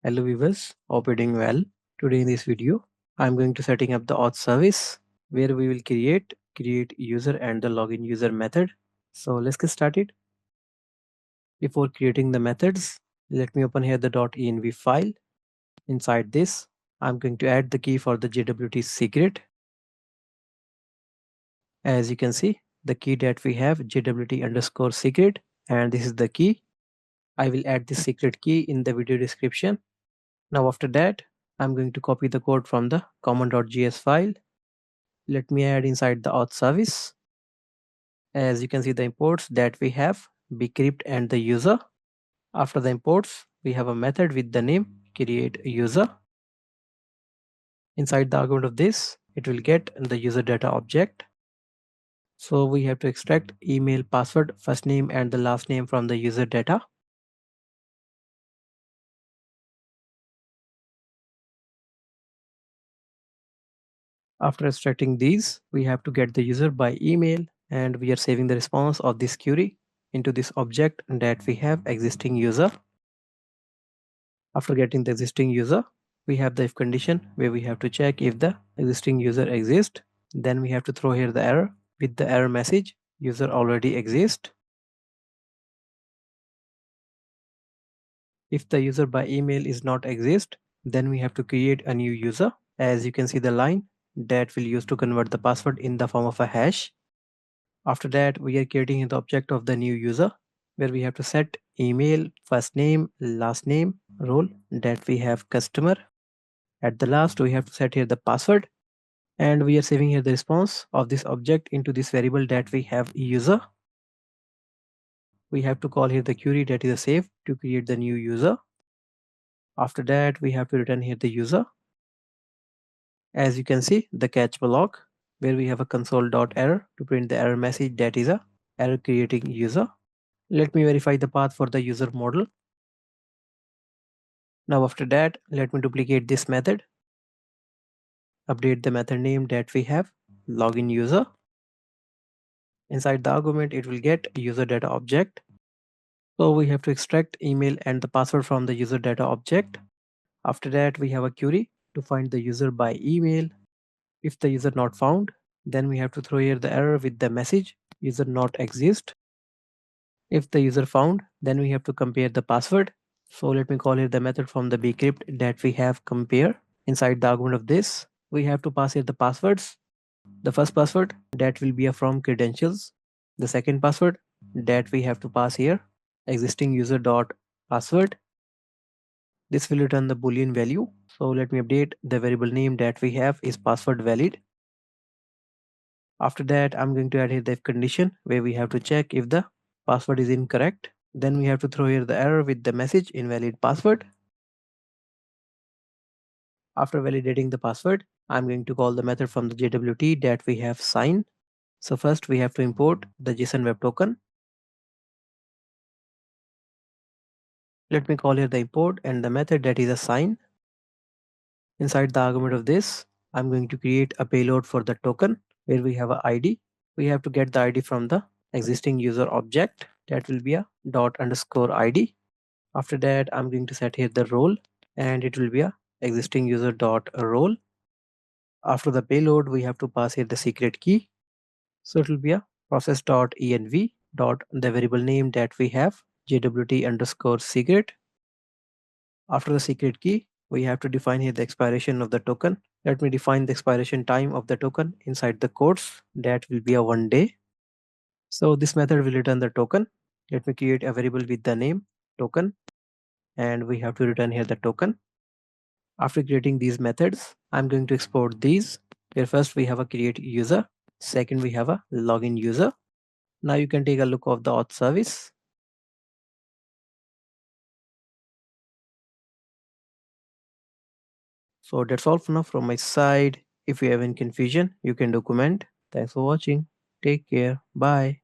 Hello viewers, hope you're doing well. Today in this video, I'm going to setting up the auth service where we will create user and the login user method. So let's get started. Before creating the methods, let me open here the .env file. Inside this, I'm going to add the key for the JWT secret. As you can see, the key that we have JWT_secret, and this is the key. I will add the secret key in the video description. Now after that, I'm going to copy the code from the common.js file. Let me add inside the auth service. As you can see the imports that we have, bcrypt and the user. After the imports, we have a method with the name create user. Inside the argument of this, it will get the user data object. So we have to extract email, password, first name and the last name from the user data. After extracting these, we have to get the user by email, and we are saving the response of this query into this object that we have existing user. After getting the existing user, we have the if condition where we have to check if the existing user exists. Then we have to throw here the error with the error message user already exists. If the user by email is not exist, then we have to create a new user. As you can see the line that will use to convert the password in the form of a hash. After that, we are creating the object of the new user where we have to set email, first name, last name, role that we have customer. At the last, we have to set here the password, and we are saving here the response of this object into this variable that we have user. We have to call here the query that is a save to create the new user. After that, we have to return here the user. As you can see, the catch block where we have a console.error to print the error message that is a error creating user. Let me verify the path for the user model. Now after that, let me duplicate this method. Update the method name that we have, login user. Inside the argument, it will get user data object. So we have to extract email and the password from the user data object. After that, we have a query to find the user by email. If the user not found, then we have to throw here the error with the message user not exist. If the user found, then we have to compare the password. So let me call here the method from the bcrypt that we have compare. Inside the argument of this, we have to pass here the passwords. The first password that will be a from credentials. The second password that we have to pass here, existing user dot password. This will return the boolean value. So let me update the variable name that we have is password valid. After that, I'm going to add here the if condition where we have to check if the password is incorrect. Then we have to throw here the error with the message invalid password. After validating the password, I'm going to call the method from the JWT that we have sign. So first we have to import the JSON web token. Let me call here the import and the method that is a sign. Inside the argument of this, I'm going to create a payload for the token where we have a ID. We have to get the ID from the existing user object that will be a ._ID. After that, I'm going to set here the role and it will be a existing user .role. After the payload, we have to pass here the secret key. So it will be a process.env dot the variable name that we have JWT_secret. After the secret key, we have to define here the expiration of the token. Let me define the expiration time of the token inside the quotes. That will be a 1 day. So this method will return the token. Let me create a variable with the name token, and we have to return here the token. After creating these methods, I'm going to export these. Here first we have a create user. Second we have a login user. Now you can take a look of the auth service. So that's all for now from my side. If you have any confusion, you can document. Thanks for watching. Take care. Bye.